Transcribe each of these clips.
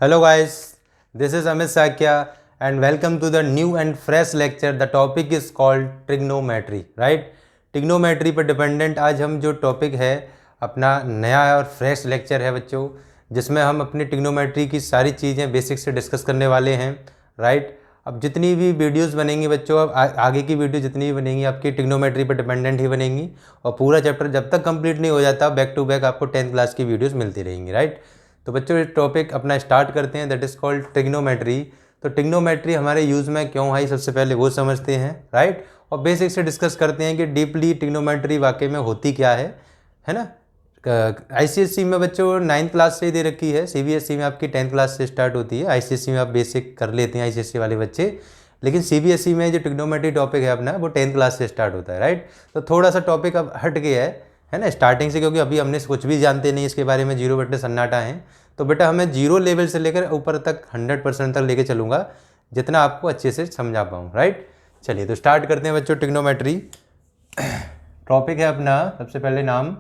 Hello guys, this is Amit Sakya and welcome to the new and fresh lecture. The topic is called trigonometry, right? Trigonometry पर dependent आज हम जो topic है अपना नया और फ्रेश लेक्चर है बच्चों, जिसमें हम अपनी ट्रिग्नोमेट्री की सारी चीज़ें बेसिक से डिस्कस करने वाले हैं, राइट? अब जितनी भी वीडियोस बनेंगी बच्चों, अब आगे की वीडियो जितनी भी बनेंगी आपकी ट्रिग्नोमेट्री पर डिपेंडेंट ही बनेंगी और पूरा चैप्टर जब तक कंप्लीट नहीं हो जाता बैक टू बैक आपको 10th क्लास की वीडियोस मिलती रहेंगी, राइट? तो बच्चों ये टॉपिक अपना स्टार्ट करते हैं, दैट इज़ कॉल्ड ट्रिग्नोमेट्री। तो ट्रिग्नोमेट्री हमारे यूज़ में क्यों आई सबसे पहले वो समझते हैं, राइट? और बेसिक से डिस्कस करते हैं कि डीपली ट्रिग्नोमेट्री वाकई में होती क्या है ना? आईसीएससी में बच्चों 9th क्लास से ही दे रखी है, सीबीएसई में आपकी 10th क्लास से स्टार्ट होती है। आईसीएससी में आप बेसिक कर लेते हैं आईसीएससी वाले बच्चे, लेकिन सीबीएसई में जो ट्रिग्नोमेट्री टॉपिक है अपना वो 10th क्लास से स्टार्ट होता है, राइट? तो थोड़ा सा टॉपिक अब हट गया है ना स्टार्टिंग से, क्योंकि अभी हमने कुछ भी जानते नहीं इसके बारे में, जीरो बटे सन्नाटा है। तो बेटा हमें जीरो लेवल से लेकर ऊपर तक 100% तक लेके चलूँगा, जितना आपको अच्छे से समझा पाऊँ, राइट? चलिए तो स्टार्ट करते हैं बच्चों ट्रिग्नोमेट्री। टॉपिक है अपना सबसे पहले नाम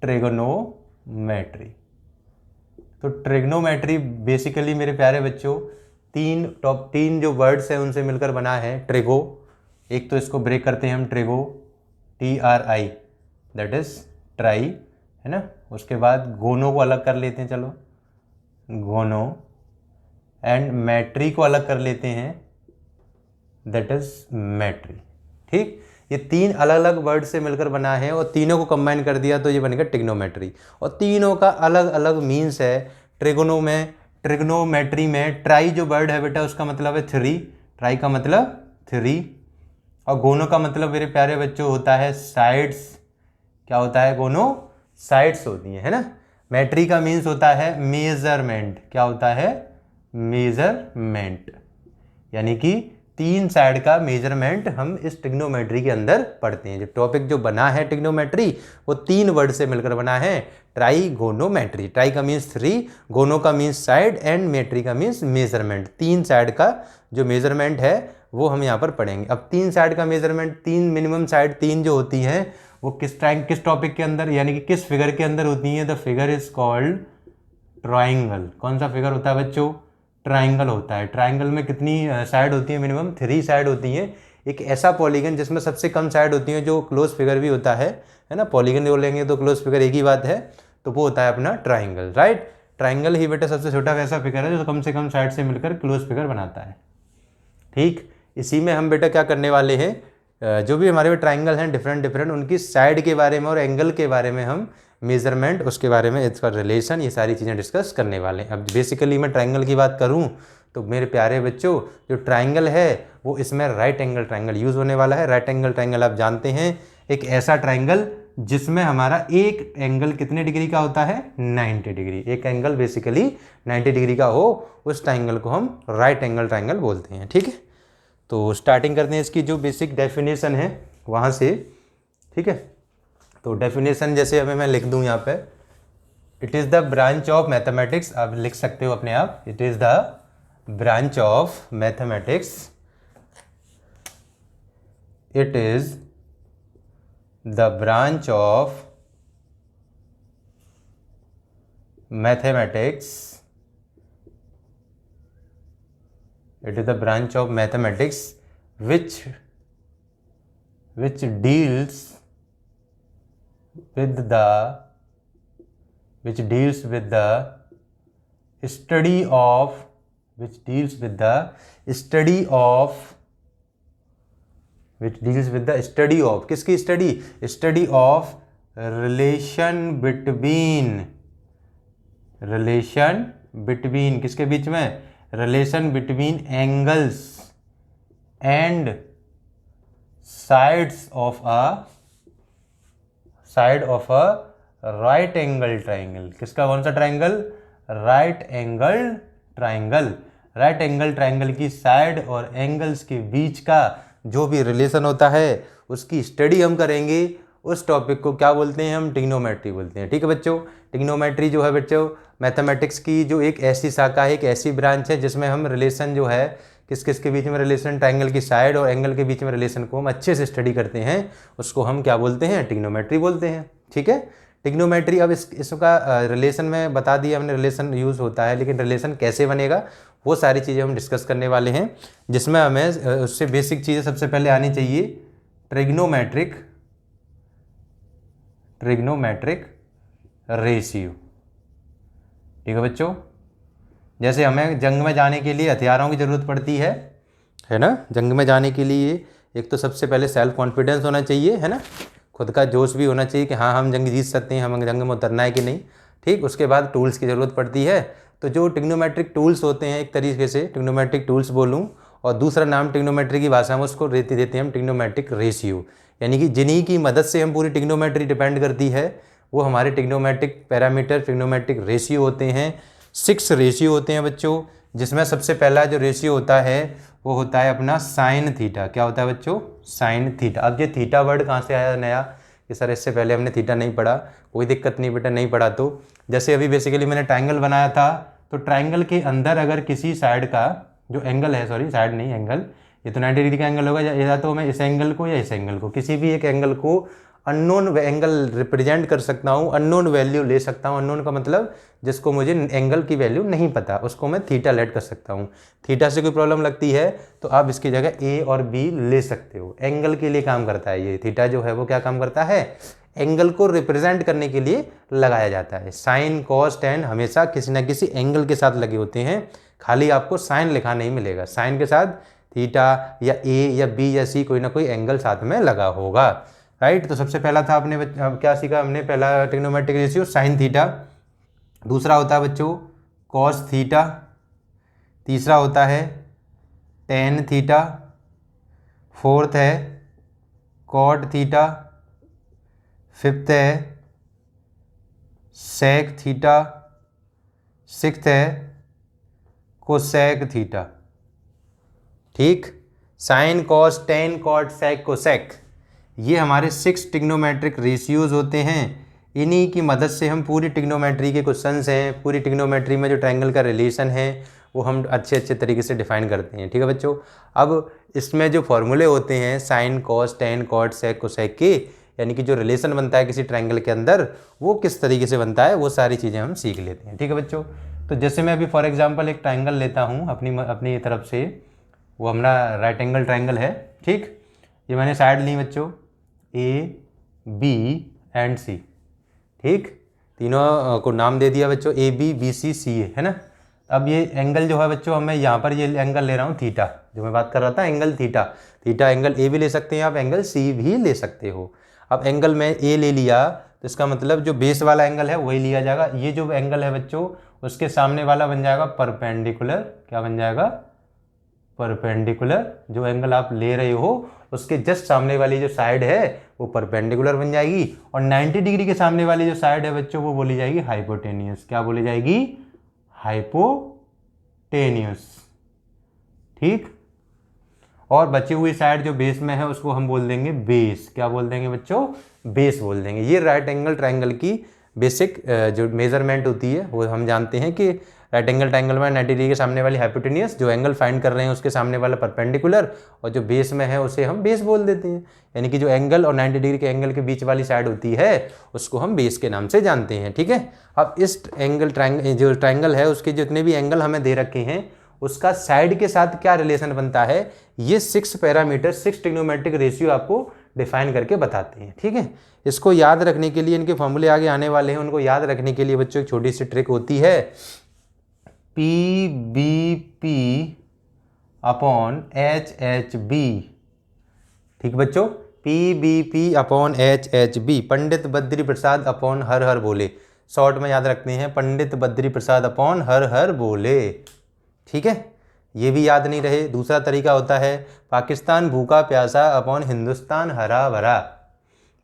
ट्रिग्नोमेट्री। तो ट्रिग्नोमेट्री बेसिकली मेरे प्यारे बच्चों तीन जो वर्ड्स हैं उनसे मिलकर बना है ट्रिगो। एक तो इसको ब्रेक करते हैं हम, trigo TRI, that is try, है ना? उसके बाद गोनो को अलग कर लेते हैं, चलो गोनो, एंड मैट्री को अलग कर लेते हैं, दैट इज मैट्री। ठीक, ये तीन अलग अलग वर्ड से मिलकर बना है और तीनों को कंबाइन कर दिया तो ये बनेगा ट्रिग्नोमेट्री। और तीनों का अलग अलग मीन्स है। ट्रिग्नोमेट्री में ट्राई जो वर्ड है बेटा उसका मतलब है 3, ट्राई का मतलब 3, और गोनो का मतलब मेरे प्यारे बच्चों होता है साइड्स। क्या होता है? गोनो साइड्स होती है ना? मैट्री का मीन्स होता है मेजरमेंट। क्या होता है? मेजरमेंट, यानी कि 3 साइड का मेजरमेंट हम इस ट्रिग्नोमेट्री के अंदर पढ़ते हैं। जो टॉपिक जो बना है ट्रिग्नोमेट्री वो 3 वर्ड से मिलकर बना है, ट्राई गोनो मैट्री। ट्राई का मीन्स 3, गोनो का मीन्स साइड, एंड मैट्री का मीन्स मेजरमेंट। 3 साइड का जो मेजरमेंट है वो हम यहाँ पर पढ़ेंगे। अब 3 साइड का मेजरमेंट, 3 मिनिमम साइड 3 जो होती हैं वो किस टॉपिक के अंदर, यानी कि किस फिगर के अंदर होती है? The figure is called triangle. कौन सा फिगर होता है बच्चों? ट्राइंगल होता है। ट्राइंगल में कितनी साइड होती है? मिनिमम 3 साइड होती हैं। एक ऐसा पॉलीगन जिसमें सबसे कम साइड होती है, जो क्लोज फिगर भी होता है ना? पॉलीगन बोलेंगे तो क्लोज फिगर एक ही बात है, तो वो होता है अपना ट्राइंगल, राइट? ट्राइंगल ही बेटा सबसे छोटा वैसा फिगर है जो कम से कम साइड से मिलकर क्लोज फिगर बनाता है। ठीक, इसी में हम बेटा क्या करने वाले हैं, जो भी हमारे ट्राइंगल हैं डिफरेंट उनकी साइड के बारे में और एंगल के बारे में, हम मेजरमेंट उसके बारे में, इसका रिलेशन, ये सारी चीज़ें डिस्कस करने वाले हैं। अब बेसिकली मैं ट्राइंगल की बात करूं तो मेरे प्यारे बच्चों जो ट्राइंगल है वो इसमें राइट एंगल ट्राइंगल यूज़ होने वाला है। राइट एंगल ट्राइंगल आप जानते हैं, एक ऐसा ट्राइंगल जिसमें हमारा एक एंगल कितने डिग्री का होता है? 90 डिग्री। एक एंगल बेसिकली 90 डिग्री का हो, उस ट्राइंगल को हम राइट एंगल ट्राइंगल बोलते हैं। ठीक है, तो स्टार्टिंग करते हैं इसकी जो बेसिक डेफिनेशन है वहाँ से। ठीक है, तो डेफिनेशन जैसे अभी मैं लिख दूँ यहाँ पे, it is the branch of mathematics. आप लिख सकते हो अपने आप, it is the branch of mathematics, it is the branch of mathematics, it is the branch of mathematics which deals with the study of किसकी study? Study of relation between किसके बीच में? Relation between angles and sides of a right angle triangle. किसका? कौन सा triangle? Right angle triangle. Right angle triangle की side और angles के बीच का जो भी रिलेशन होता है उसकी स्टडी हम करेंगे। उस टॉपिक को क्या बोलते हैं? हम ट्रिग्नोमेट्री बोलते हैं। ठीक है बच्चों, ट्रिग्नोमेट्री जो है बच्चों मैथमेटिक्स की जो एक ऐसी शाखा है, एक ऐसी ब्रांच है जिसमें हम रिलेशन जो है किस किस के बीच में रिलेशन, ट्राइंगल की साइड और एंगल के बीच में रिलेशन को हम अच्छे से स्टडी करते हैं, उसको हम क्या बोलते हैं? ट्रिग्नोमेट्री बोलते हैं। ठीक है, टिग्नोमेट्री, अब इसका रिलेशन में बता दिया हमने, रिलेशन यूज़ होता है, लेकिन रिलेशन कैसे बनेगा वो सारी चीज़ें हम डिस्कस करने वाले हैं, जिसमें हमें उससे बेसिक चीज़ें सबसे पहले आनी चाहिए। Trigonometric ratio. ठीक है बच्चों, जैसे हमें जंग में जाने के लिए हथियारों की ज़रूरत पड़ती है ना। जंग में जाने के लिए एक तो सबसे पहले सेल्फ कॉन्फिडेंस होना चाहिए, है ना, खुद का जोश भी होना चाहिए कि हाँ हम जंग जीत सकते हैं, हमें जंग में उतरना है कि नहीं। ठीक, उसके बाद टूल्स की ज़रूरत पड़ती है। तो जो टिग्नोमेट्रिक टूल्स होते हैं, एक तरीके से टिग्नोमेट्रिक टूल्स बोलूँ, और दूसरा नाम टिग्नोमेट्री की भाषा में उसको देते हैं हम टिग्नोमेट्रिक रेशियो, यानी कि जिन्हीं की मदद से हम पूरी टिग्नोमेट्री डिपेंड करती है वो हमारे टिग्नोमेट्रिक पैरामीटर, टिग्नोमेट्रिक रेशियो होते हैं। 6 रेशियो होते हैं बच्चों, जिसमें सबसे पहला जो रेशियो होता है वो होता है अपना साइन थीटा। क्या होता है बच्चों? Sine theta. अब ये थीटा वर्ड कहाँ से आया नया कि सर इससे पहले हमने थीटा नहीं पढ़ा? कोई दिक्कत नहीं बेटा, नहीं पढ़ा तो जैसे अभी बेसिकली मैंने ट्राइंगल बनाया था, तो ट्राइंगल के अंदर अगर किसी साइड का जो एंगल है, सॉरी साइड नहीं एंगल, ये तो 90 डिग्री का एंगल होगा, या तो मैं इस एंगल को या इस एंगल को, किसी भी एक एंगल को अननोन एंगल रिप्रेजेंट कर सकता हूँ, अननोन वैल्यू ले सकता हूँ। अननोन का मतलब जिसको मुझे एंगल की वैल्यू नहीं पता, उसको मैं थीटा लेट कर सकता हूँ। थीटा से कोई प्रॉब्लम लगती है तो आप इसकी जगह ए और बी ले सकते हो। एंगल के लिए काम करता है ये थीटा जो है, वो क्या काम करता है? एंगल को रिप्रेजेंट करने के लिए लगाया जाता है। साइन, कॉस, टेन हमेशा किसी ना किसी एंगल के साथ लगे होते हैं, खाली आपको साइन लिखा नहीं मिलेगा। साइन के साथ थीटा या ए या बी या सी कोई ना कोई एंगल साथ में लगा होगा, राइट। तो सबसे पहला था अपने क्या सीखा हमने? पहला ट्रिग्नोमेट्रिक रेशियो साइन थीटा। दूसरा होता है बच्चों कॉस थीटा। तीसरा होता है टेन थीटा। फोर्थ है कॉट थीटा। फिफ्थ है सेक थीटा। सिक्स्थ है कोसेक थीटा। ठीक, साइन, कॉस, टेन, कॉट, सेक, कोसेक, ये हमारे 6 टिग्नोमेट्रिक रेशियोज होते हैं। इन्हीं की मदद से हम पूरी टिग्नोमेट्री के क्वेश्चंस हैं, पूरी टिग्नोमेट्री में जो ट्रायंगल का रिलेशन है वो हम अच्छे तरीके से डिफाइन करते हैं। ठीक है बच्चों, अब इसमें जो फॉर्मूले होते हैं साइन, कॉस, टेन, कॉट, सेक, कोसेक के, यानी कि जो रिलेशन बनता है किसी ट्रायंगल के अंदर, वो किस तरीके से बनता है, वो सारी चीज़ें हम सीख लेते हैं। ठीक है बच्चों, तो जैसे मैं अभी फॉर एग्जाम्पल एक ट्रायंगल लेता हूँ अपनी तरफ से, वो हमारा राइट एंगल ट्रायंगल है। ठीक, ये मैंने साइड ली बच्चों ए, बी एंड सी। ठीक, तीनों को नाम दे दिया बच्चों, ए, बी, बी, सी, सी, है ना। अब ये एंगल जो है बच्चों, मैं यहाँ पर ये एंगल ले रहा हूँ थीटा, जो मैं बात कर रहा था angle theta. Theta angle A भी ले सकते हैं आप, एंगल सी भी ले सकते हो। अब एंगल में ए ले लिया तो इसका मतलब जो बेस वाला एंगल है वही लिया जाएगा। ये जो एंगल है बच्चों, उसके सामने वाला बन जाएगा परपेंडिकुलर। क्या बन जाएगा? परपेंडिकुलर। जो एंगल आप ले रहे हो उसके जस्ट सामने वाली जो साइड है वो परपेंडिकुलर बन जाएगी, और 90 डिग्री के सामने वाली जो साइड है बच्चों वो बोली जाएगी हाइपोटेनियस। क्या बोली जाएगी? हाइपोटेनियस। ठीक, और बची हुई साइड जो बेस में है उसको हम बोल देंगे बेस। क्या बोल देंगे बच्चों? बेस बोल देंगे। ये राइट एंगल ट्रायंगल की बेसिक जो मेजरमेंट होती है वो हम जानते हैं कि राइट एंगल ट्रायंगल में 90 डिग्री के सामने वाली हाइपोटेनियस, जो एंगल फाइंड कर रहे हैं उसके सामने वाला परपेंडिकुलर, और जो बेस में है उसे हम बेस बोल देते हैं। यानी कि जो एंगल और 90 डिग्री के एंगल के बीच वाली साइड होती है उसको हम बेस के नाम से जानते हैं। ठीक है, अब इस एंगल जो ट्रायंगल है उसके जितने भी एंगल हमें दे रखे हैं उसका साइड के साथ क्या रिलेशन बनता है, ये 6 पैरामीटर, 6 ट्रिग्नोमेट्रिक रेशियो आपको डिफाइन करके बताते हैं। ठीक है, इसको याद रखने के लिए, इनके फॉर्मूले आगे आने वाले हैं, उनको याद रखने के लिए बच्चों एक छोटी सी ट्रिक होती है, P B P upon H H B. ठीक बच्चों, P B P upon H H B, Pandit Badri Prasad upon हर हर बोले। शॉर्ट में याद रखते हैं, पंडित बद्री प्रसाद अपॉन हर हर बोले। ठीक है, ये भी याद नहीं रहे। दूसरा तरीका होता है पाकिस्तान भूखा प्यासा अपॉन हिंदुस्तान हरा भरा।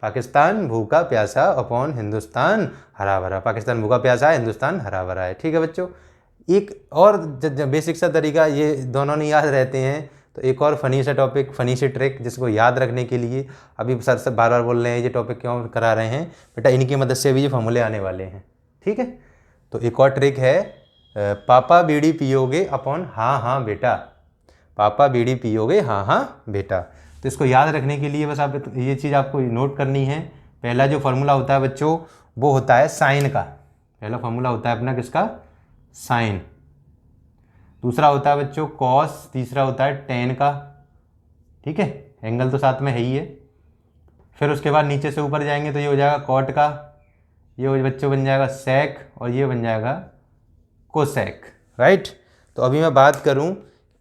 पाकिस्तान भूखा प्यासा अपॉन हिंदुस्तान हरा भरा। पाकिस्तान भूखा प्यासा है, हिंदुस्तान हरा भरा है। ठीक है बच्चों, एक और बेसिक सा तरीका, ये दोनों नहीं याद रहते हैं तो एक और फनी सा टॉपिक, फनी सी ट्रिक जिसको याद रखने के लिए, अभी सर से बार बार बोल रहे हैं ये टॉपिक क्यों करा रहे हैं बेटा, इनकी मदद से भी ये फॉर्मूले आने वाले हैं। ठीक है, तो एक और ट्रिक है पापा बीड़ी पियोगे अपॉन हाँ हाँ बेटा। पापा बीड़ी पियोगे हाँ हाँ बेटा। तो इसको याद रखने के लिए बस आप ये चीज़ आपको नोट करनी है। पहला जो फॉर्मूला होता है बच्चों वो होता है साइन का। पहला फॉर्मूला होता है अपना किसका, साइन। दूसरा होता है बच्चों कॉस, तीसरा होता है टेन का, ठीक है, एंगल तो साथ में है ही है। फिर उसके बाद नीचे से ऊपर जाएंगे तो ये हो जाएगा कॉट का, ये बच्चों बन जाएगा सेक, और ये बन जाएगा कोसेक, राइट। तो अभी मैं बात करूं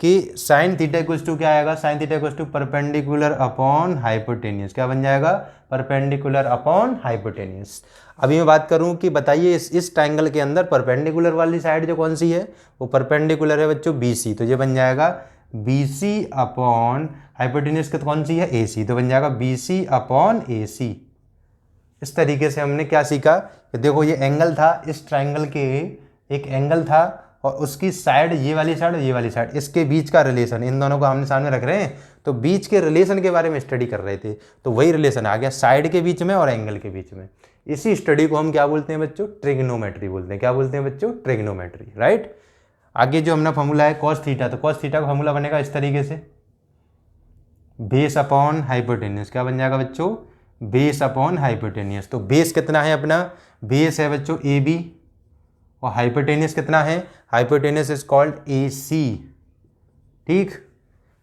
कि साइन थीटा इक्वल्स टू क्या आएगा, sine theta equals to perpendicular upon hypotenuse, क्या बन जाएगा, परपेंडिकुलर अपॉन हाइपोटेनियस। अभी मैं बात करूं कि बताइए इस ट्रायंगल के अंदर परपेंडिकुलर वाली साइड जो कौन सी है, वो परपेंडिकुलर है बच्चों BC, तो ये बन जाएगा BC अपॉन हाइपोटेनियस कौन सी है, AC, तो बन जाएगा BC अपॉन AC। इस तरीके से हमने क्या सीखा कि देखो ये एंगल था, इस ट्रायंगल के एक एंगल था और उसकी साइड ये वाली साइड और ये वाली साइड, इसके बीच का रिलेशन, इन दोनों को हमने सामने रख रहे हैं, तो बीच के रिलेशन के बारे में स्टडी कर रहे थे, तो वही रिलेशन आ गया साइड के बीच में और एंगल के बीच में। इसी स्टडी को हम क्या बोलते हैं बच्चों, ट्रिग्नोमेट्री बोलते हैं। क्या बोलते हैं बच्चों, ट्रिग्नोमेट्री, राइट। आगे जो हमने फॉर्मूला है कॉस थीटा, तो कॉस थीटा का फॉर्मूला बनेगा इस तरीके से, बेस अपॉन हाइपोटेनियस, क्या बन जाएगा बच्चों, बेस अपॉन हाइपोटेनियस। तो बेस कितना है अपना, बेस है बच्चों AB, और हाइपोटेनियस कितना है, हाइपोटेनियस इज कॉल्ड AC, ठीक।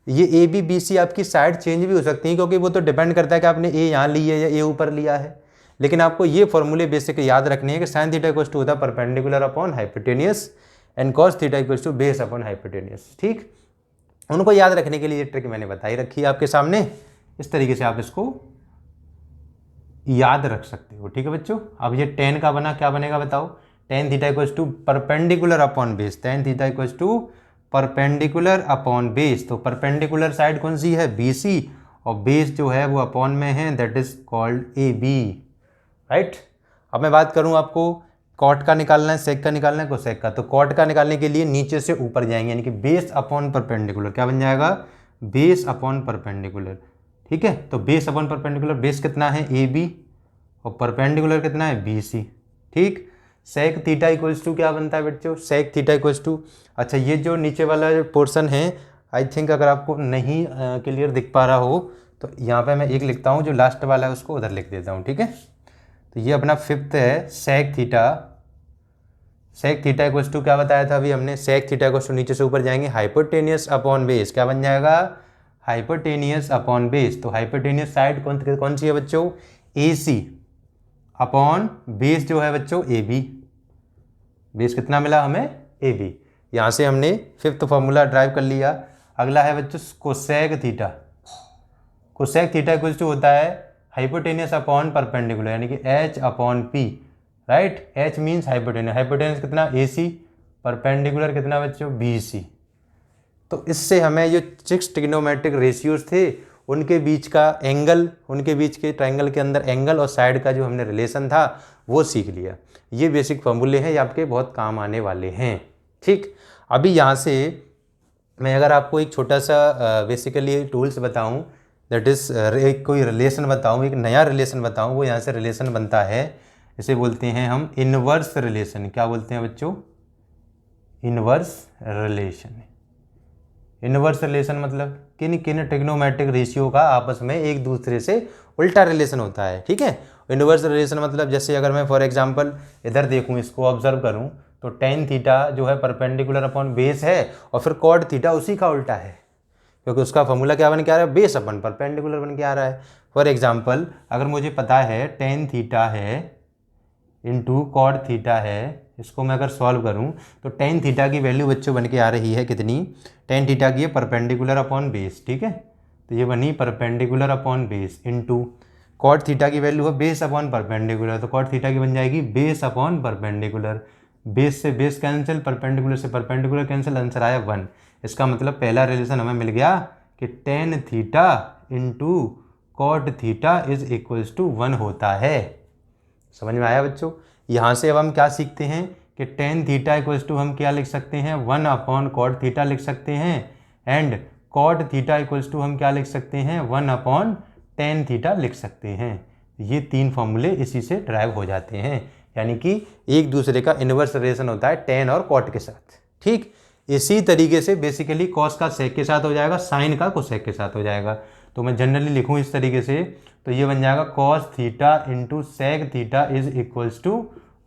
ये AB BC आपकी साइड चेंज भी हो सकती है, क्योंकि वो तो डिपेंड करता है कि आपने A यहाँ ली है या A ऊपर लिया है, लेकिन आपको ये फॉर्मूले बेसिक याद रखने हैं कि साइन थीटा इक्वल्स टू होता है perpendicular upon hypotenuse and cos theta equals to base upon hypotenuse, ठीक। उनको याद रखने के लिए ये ट्रिक मैंने बताई रखी है आपके सामने, इस तरीके से आप इसको याद रख सकते हो, ठीक है बच्चों। अब ये टेन का बना, क्या बनेगा बताओ, tan theta equals to perpendicular upon base, tan theta equals to perpendicular upon base. तो परपेंडिकुलर साइड कौन सी है, BC, और बेस जो है वो अपॉन में है, that is called AB, right. अब मैं बात करूं आपको कॉट का निकालना है, सेक का निकालना है, कोसेक का। तो कॉट का निकालने के लिए नीचे से ऊपर जाएंगे, यानी कि बेस अपॉन परपेंडिकुलर, क्या बन जाएगा, बेस अपॉन परपेंडिकुलर, ठीक है। तो बेस अपॉन परपेंडिकुलर, बेस कितना है AB और परपेंडिकुलर कितना है BC, ठीक। सेक थीटा इक्वल्स टू क्या बनता है बच्चों, सेक थीटा इक्वल्स टू, अच्छा ये जो नीचे वाला पोर्शन है, आई थिंक अगर आपको नहीं क्लियर दिख पा रहा हो तो यहाँ पे मैं एक लिखता हूँ, जो लास्ट वाला है उसको उधर लिख देता हूँ, ठीक है। तो ये अपना फिफ्थ है sec theta, sec theta equals to क्या बताया था अभी हमने, सेक थीटा इक्वल्स टू नीचे से ऊपर जाएंगे हाइपोटेनियस अपॉन बेस, क्या बन जाएगा, हाइपोटेनियस अपॉन बेस। तो हाइपोटेनियस साइड कौन सी है बच्चों, AC अपॉन बेस जो है बच्चों AB, बेस कितना मिला हमें, AB। यहाँ से हमने फिफ्थ फॉर्मूला ड्राइव कर लिया। अगला है बच्चों cosec theta, cosec theta equals to होता है हाइपोटेनियस अपॉन परपेंडिकुलर, यानी कि H upon P, right. H means hypotenuse, hypotenuse कितना AC, परपेंडिकुलर कितना बच्चों BC। तो इससे हमें जो 6 ट्रिग्नोमेट्रिक रेशियोज थे उनके बीच का एंगल, उनके बीच के ट्रायंगल के अंदर एंगल और साइड का जो हमने रिलेशन था वो सीख लिया। ये बेसिक फॉर्मूले हैं, ये आपके बहुत काम आने वाले हैं, ठीक। अभी यहाँ से मैं अगर आपको एक छोटा सा बेसिकली टूल्स बताऊँ, दैट इज़ एक कोई रिलेशन बताऊँ, एक नया रिलेशन बताऊँ, वो यहाँ से रिलेशन बनता है, इसे बोलते हैं हम इनवर्स रिलेशन। क्या बोलते हैं बच्चों, इनवर्स रिलेशन। इनवर्स रिलेशन मतलब किन किन ट्रिग्नोमेट्रिक रेशियो का आपस में एक दूसरे से उल्टा रिलेशन होता है, ठीक है। इनवर्स रिलेशन मतलब जैसे अगर मैं फॉर एग्जांपल इधर देखूं, इसको ऑब्जर्व करूं, तो टेन थीटा जो है परपेंडिकुलर अपॉन बेस है और फिर कॉट थीटा उसी का उल्टा है, क्योंकि उसका फॉर्मूला क्या बन के आ रहा है, बेस अपन परपेंडिकुलर बन के आ रहा है। फॉर एग्जाम्पल अगर मुझे पता है टेन थीटा है इंटू कॉट थीटा है, इसको मैं अगर सॉल्व करूं तो टेन थीटा की वैल्यू बच्चों बन के आ रही है कितनी, टेन थीटा की है परपेंडिकुलर अपॉन बेस, ठीक है। तो ये बनी perpendicular upon base into cot theta की वैल्यू है बेस अपॉन परपेंडिकुलर, तो कॉट थीटा की बन जाएगी बेस अपॉन परपेंडिकुलर। बेस से बेस कैंसिल, परपेंडिकुलर से परपेंडिकुलर कैंसिल, आंसर आया 1। इसका मतलब पहला रिलेशन हमें मिल गया कि tan theta into cot theta is equals to 1 होता है। समझ में आया बच्चों। यहाँ से अब हम क्या सीखते हैं कि टेन थीटा इक्वल्स टू हम क्या लिख सकते हैं, 1 अपॉन कॉट थीटा लिख सकते हैं, and cot theta equals to हम क्या लिख सकते हैं, 1 अपॉन टेन थीटा लिख सकते हैं। ये तीन फॉर्मूले इसी से ड्राइव हो जाते हैं, यानी कि एक दूसरे का इनवर्स रिलेशन होता है टेन और कॉट के साथ, ठीक। इसी तरीके से बेसिकली कॉस का सेक के साथ हो जाएगा, साइन का कोसेक के साथ हो जाएगा। तो मैं जनरली लिखूँ इस तरीके से, तो ये बन जाएगा cos theta into sec theta is equals to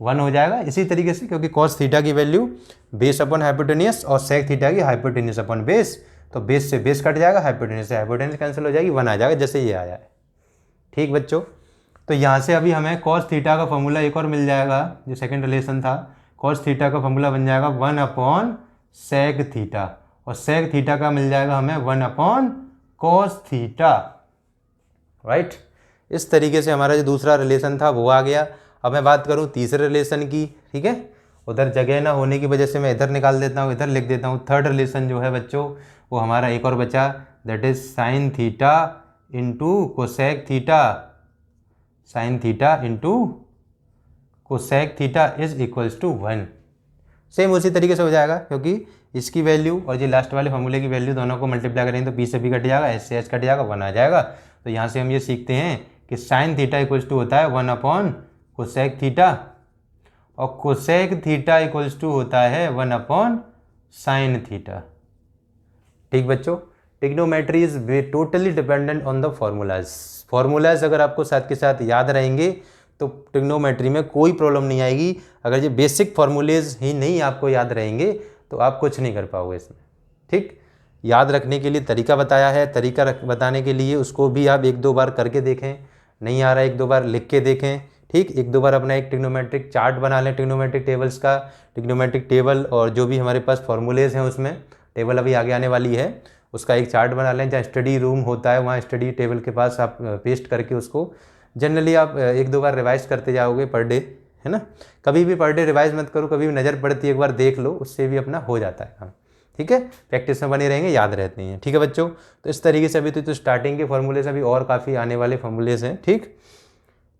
1 हो जाएगा। इसी तरीके से क्योंकि कॉस थीटा की वैल्यू बेस अपॉन हाइपोटेनियस और सेक थीटा की हाइपोटेनियस अपॉन बेस, तो बेस से बेस कट जाएगा, हाइपोटेनियस से हाइपोटेनियस कैंसिल हो जाएगी, 1 आ जाएगा जैसे ये आया है। ठीक बच्चों, तो यहाँ से अभी हमें कॉस थीटा का फॉर्मूला एक और मिल जाएगा, जो सेकंड रिलेशन था। कॉस थीटा का फॉर्मूला बन जाएगा 1 अपॉन सेक थीटा, और सेक थीटा का मिल जाएगा हमें 1 अपॉन कॉस थीटा, राइट। इस तरीके से हमारा जो दूसरा रिलेशन था वो आ गया। अब मैं बात करूँ तीसरे रिलेशन की, ठीक है। उधर जगह ना होने की वजह से मैं इधर निकाल देता हूँ, इधर लिख देता हूँ। थर्ड रिलेशन जो है बच्चों वो हमारा एक और बचा, that is sine theta into cosec theta, sine theta into cosec theta is equals to 1। Same उसी तरीके से हो जाएगा, क्योंकि इसकी वैल्यू और ये लास्ट वाले फॉर्मूले की वैल्यू दोनों को मल्टीप्लाई करेंगे तो बी से बी कट जाएगा, एच से एच कट जाएगा, 1 आ जाएगा। तो यहाँ से हम ये सीखते हैं कि साइन थीटा इक्वल्स टू होता है 1 अपॉन कोसेक थीटा, और कोसेक थीटा इक्वल्स टू होता है 1 अपॉन साइन थीटा। ठीक बच्चों, trigonometry is totally dependent on the formulas अगर आपको साथ के साथ याद रहेंगे तो ट्रिग्नोमेट्री में कोई प्रॉब्लम नहीं आएगी। अगर ये बेसिक फॉर्मूलेज ही नहीं आपको याद रहेंगे तो आप कुछ नहीं कर पाओगे इसमें। ठीक, याद रखने के लिए तरीका बताया है, तरीका बताने के लिए उसको भी आप 1-2 बार करके देखें, नहीं आ रहा है 1-2 बार लिख के देखें। ठीक, 1-2 बार अपना एक ट्रिग्नोमेट्रिक चार्ट बना लें, ट्रिग्नोमेट्रिक टेबल्स का, ट्रिग्नोमेट्रिक टेबल और जो भी हमारे पास फॉर्मूलेज हैं उसमें टेबल अभी आगे आने वाली है, उसका एक चार्ट बना लें। जहाँ स्टडी रूम होता है वहाँ स्टडी टेबल के पास आप पेस्ट करके उसको जनरली आप 1-2 बार रिवाइज करते जाओगे पर डे, है ना। कभी भी पर डे रिवाइज मत करो, कभी भी नज़र पड़ती है एक बार देख लो, उससे भी अपना हो जाता है काम। ठीक है, प्रैक्टिस में बने रहेंगे, याद रहते हैं। ठीक है बच्चों, तो इस तरीके से अभी तो स्टार्टिंग के फॉर्मूलेज अभी और काफ़ी आने वाले फॉर्मूलेज हैं। ठीक,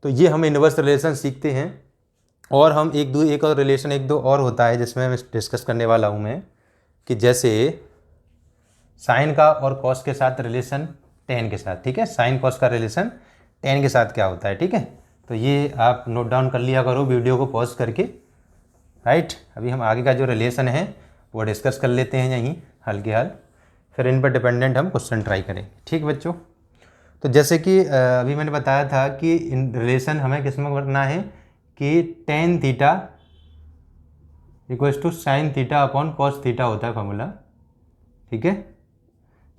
तो ये हम इन्वर्स रिलेशन सीखते हैं, और हम एक और रिलेशन 1-2 और होता है जिसमें मैं डिस्कस करने वाला हूँ मैं, कि जैसे साइन का और कॉस के साथ रिलेशन टेन के साथ। ठीक है, साइन कॉस का रिलेशन टेन के साथ क्या होता है। ठीक है, तो ये आप नोट डाउन कर लिया करो वीडियो को पॉज करके, राइट। अभी हम आगे का जो रिलेशन है वो डिस्कस कर लेते हैं यहीं हाल के हाल, फिर इन पर डिपेंडेंट हम क्वेश्चन ट्राई करेंगे। ठीक बच्चों, तो जैसे कि अभी मैंने बताया था कि इन रिलेशन हमें किस में करना है कि tan theta equals to sine theta upon cos theta होता है फॉर्मूला। ठीक है,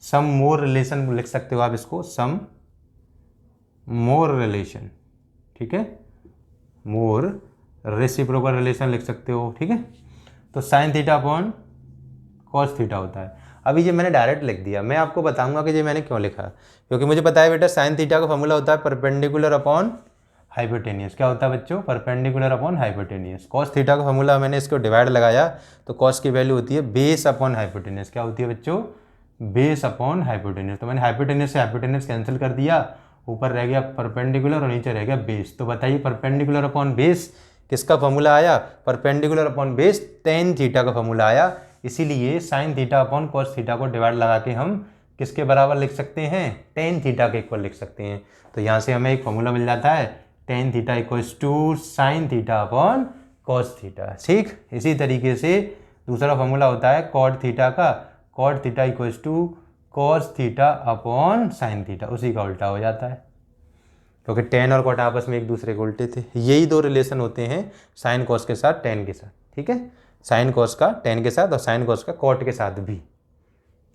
सम मोर रिलेशन लिख सकते हो आप इसको, सम मोर रिलेशन। ठीक है, मोर रेसिप्रोकल रिलेशन लिख सकते हो। ठीक है, तो sign theta upon cos theta होता है। अभी ये मैंने डायरेक्ट लिख दिया, मैं आपको बताऊंगा कि ये मैंने क्यों लिखा, क्योंकि मुझे पता है बेटा साइन थीटा का फॉर्मूला होता है परपेंडिकुलर अपॉन हाइपोटेनियस। क्या होता है बच्चों? Perpendicular upon hypotenuse. Cos theta का फॉर्मूला मैंने इसको डिवाइड लगाया तो कॉस की वैल्यू होती है बेस अपॉन हाइपोटेनियस। क्या होती है बच्चों? Base upon hypotenuse. तो मैंने हाइपोटेनियस से हाइपोटेनियस कैंसिल कर दिया, ऊपर रह गया परपेंडिकुलर और नीचे रह गया बेस। तो बताइए परपेंडिकुलर अपॉन बेस किसका फॉर्मूला आया? Perpendicular upon base tan theta का फॉर्मूला आया। इसीलिए sign theta upon cos theta को डिवाइड लगा के हम किसके बराबर लिख सकते हैं? टेन थीटा के इक्वल लिख सकते हैं। तो यहाँ से हमें एक फॉर्मूला मिल जाता है tan theta equals to sine theta upon cos theta. ठीक, इसी तरीके से दूसरा फॉर्मूला होता है कॉट थीटा का, cot theta equals to cos theta upon sine theta, उसी का उल्टा हो जाता है क्योंकि टेन और कॉट आपस में एक दूसरे के उल्टे थे। यही दो रिलेशन होते हैं साइन कॉस के साथ टेन के साथ। ठीक है, साइन कॉस का टेन के साथ और साइन कॉस का कॉट के साथ भी।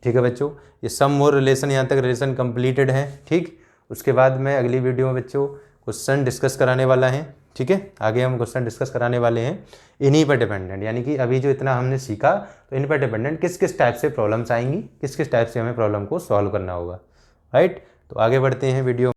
ठीक है बच्चों, ये सम मोर रिलेशन, यहाँ तक रिलेशन कंप्लीटेड है। ठीक, उसके बाद मैं अगली वीडियो में बच्चों क्वेश्चन डिस्कस कराने वाला है। ठीक है, आगे हम क्वेश्चन डिस्कस कराने वाले हैं इन्हीं पर डिपेंडेंट, यानी कि अभी जो इतना हमने सीखा तो इन पर डिपेंडेंट किस किस टाइप से प्रॉब्लम्स आएंगी, किस किस टाइप से हमें प्रॉब्लम को सॉल्व करना होगा। राइट, तो आगे बढ़ते हैं वीडियो